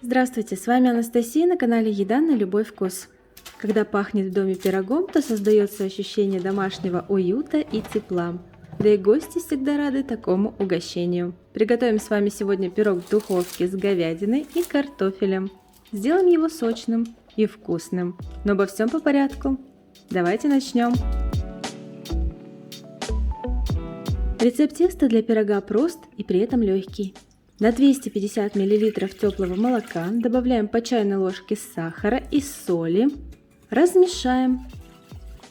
Здравствуйте, с вами Анастасия на канале Еда на любой вкус. Когда пахнет в доме пирогом, то создается ощущение домашнего уюта и тепла. Да и гости всегда рады такому угощению. Приготовим с вами сегодня пирог в духовке с говядиной и картофелем. Сделаем его сочным и вкусным. Но обо всем по порядку. Давайте начнем. Рецепт теста для пирога прост и при этом легкий. На 250 мл теплого молока добавляем по чайной ложке сахара и соли. Размешаем.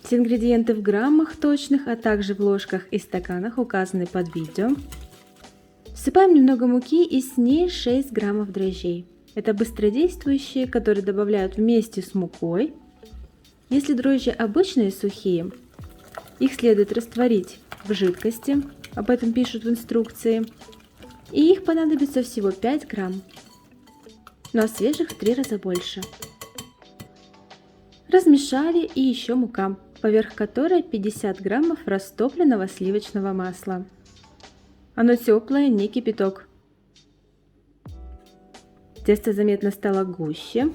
Все ингредиенты в граммах точных, а также в ложках и стаканах указаны под видео. Всыпаем немного муки и с ней 6 граммов дрожжей. Это быстродействующие, которые добавляют вместе с мукой. Если дрожжи обычные сухие, их следует растворить в жидкости, об этом пишут в инструкции. И их понадобится всего 5 грамм, но свежих в 3 раза больше. Размешали, и еще мука, поверх которой 50 граммов растопленного сливочного масла. Оно теплое, не кипяток. Тесто заметно стало гуще.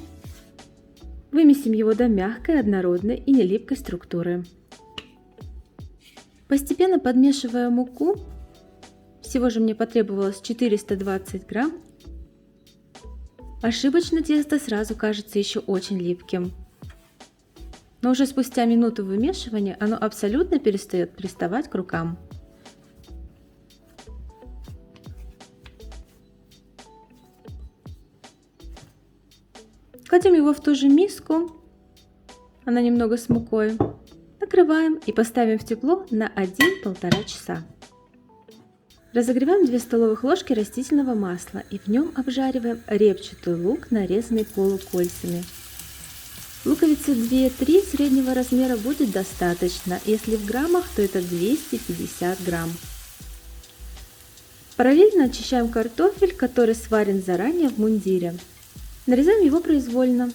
Вымесим его до мягкой, однородной и нелипкой структуры. Постепенно подмешивая муку, всего же мне потребовалось 420 грамм. Ошибочно тесто сразу кажется еще очень липким. Но уже спустя минуту вымешивания оно абсолютно перестает приставать к рукам. Кладем его в ту же миску, она немного с мукой. Накрываем и поставим в тепло на 1-1,5 часа. Разогреваем 2 столовых ложки растительного масла и в нем обжариваем репчатый лук, нарезанный полукольцами. Луковицы 2-3 среднего размера будет достаточно, если в граммах, то это 250 грамм. Параллельно очищаем картофель, который сварен заранее в мундире. Нарезаем его произвольно.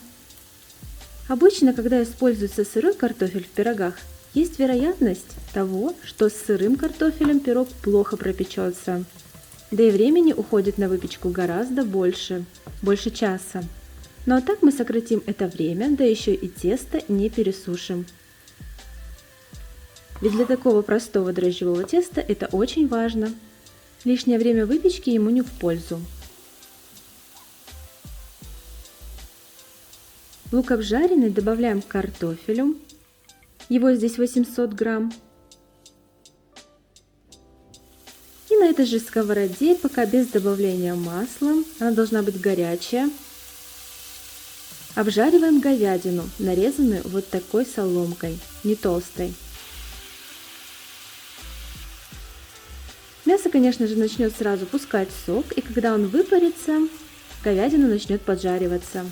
Обычно, когда используется сырой картофель в пирогах, есть вероятность того, что с сырым картофелем пирог плохо пропечется. Да и времени уходит на выпечку гораздо больше часа. Ну а так мы сократим это время, да еще и тесто не пересушим. Ведь для такого простого дрожжевого теста это очень важно. Лишнее время выпечки ему не в пользу. Лук обжаренный добавляем к картофелю. Его здесь 800 грамм. И на этой же сковороде, пока без добавления масла, она должна быть горячая, обжариваем говядину, нарезанную вот такой соломкой, не толстой. Мясо, конечно же, начнет сразу пускать сок, и когда он выпарится, говядина начнет поджариваться.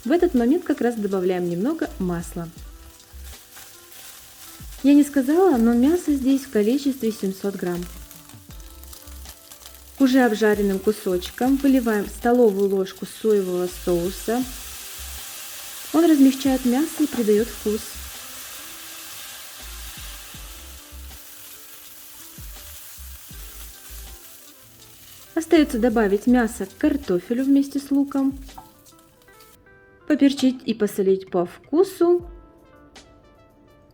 В этот момент как раз добавляем немного масла. Я не сказала, но мясо здесь в количестве 700 грамм. К уже обжаренным кусочкам выливаем столовую ложку соевого соуса. Он размягчает мясо и придает вкус. Остается добавить мясо к картофелю вместе с луком. Поперчить и посолить по вкусу.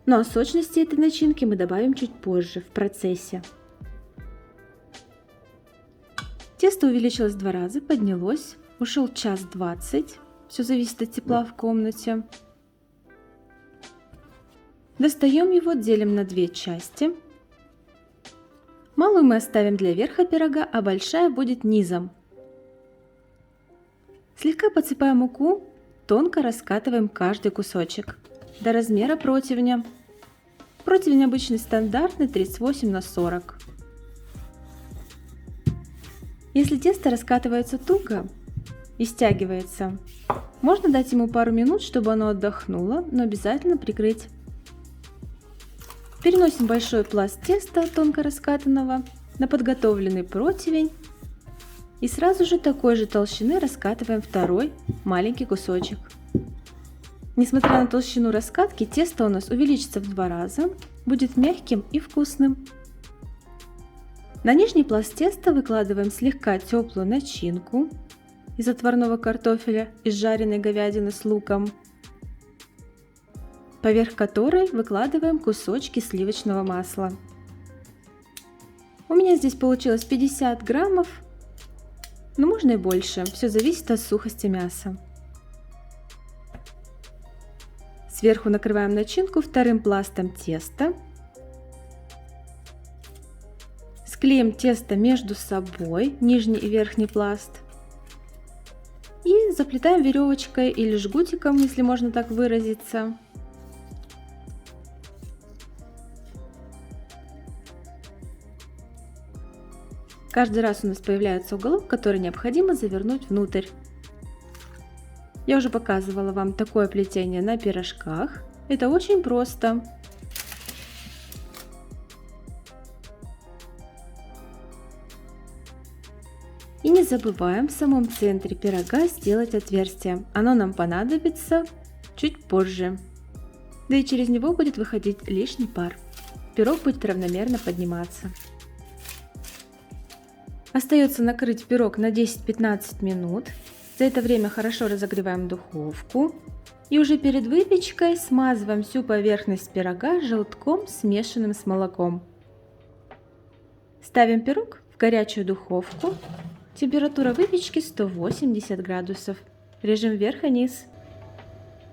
Ну а сочности этой начинки мы добавим чуть позже, в процессе. Тесто увеличилось в 2 раза, поднялось, ушел 1 час 20, все зависит от тепла в комнате. Достаем его, делим на 2 части. Малую мы оставим для верха пирога, а большая будет низом. Слегка подсыпаем муку. Тонко раскатываем каждый кусочек до размера противня. Противень обычный стандартный 38 на 40. Если тесто раскатывается туго и стягивается, можно дать ему пару минут, чтобы оно отдохнуло, но обязательно прикрыть. Переносим большой пласт теста, тонко раскатанного, на подготовленный противень. И сразу же такой же толщины раскатываем второй маленький кусочек. Несмотря на толщину раскатки, тесто у нас увеличится в 2 раза, будет мягким и вкусным. На нижний пласт теста выкладываем слегка теплую начинку из отварного картофеля и жареной говядины с луком, поверх которой выкладываем кусочки сливочного масла. У меня здесь получилось 50 граммов, но можно и больше, все зависит от сухости мяса. Сверху накрываем начинку вторым пластом теста. Склеим тесто между собой, нижний и верхний пласт. И заплетаем веревочкой или жгутиком, если можно так выразиться. Каждый раз у нас появляется уголок, который необходимо завернуть внутрь. Я уже показывала вам такое плетение на пирожках. Это очень просто. И не забываем в самом центре пирога сделать отверстие. Оно нам понадобится чуть позже. Да и через него будет выходить лишний пар. Пирог будет равномерно подниматься. Остается накрыть пирог на 10-15 минут. За это время хорошо разогреваем духовку. И уже перед выпечкой смазываем всю поверхность пирога желтком, смешанным с молоком. Ставим пирог в горячую духовку. Температура выпечки 180 градусов. Режим вверх и низ.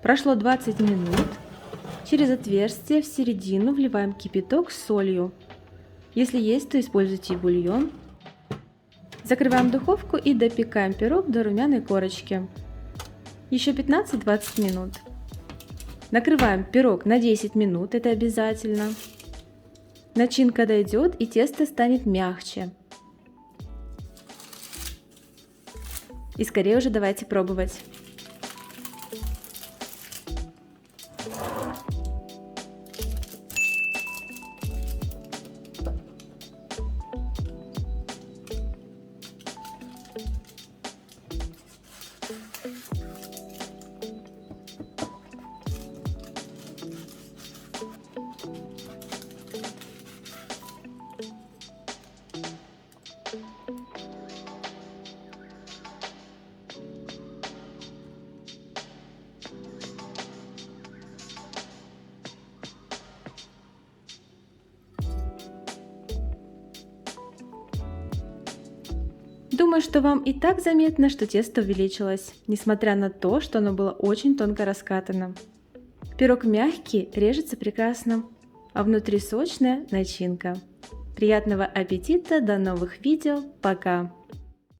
Прошло 20 минут. Через отверстие в середину вливаем кипяток с солью. Если есть, то используйте и бульон. Закрываем духовку и допекаем пирог до румяной корочки. Еще 15-20 минут. Накрываем пирог на 10 минут, это обязательно. Начинка дойдет и тесто станет мягче. И скорее уже давайте пробовать. Думаю, что вам и так заметно, что тесто увеличилось, несмотря на то, что оно было очень тонко раскатано. Пирог мягкий, режется прекрасно, а внутри сочная начинка. Приятного аппетита, до новых видео, пока!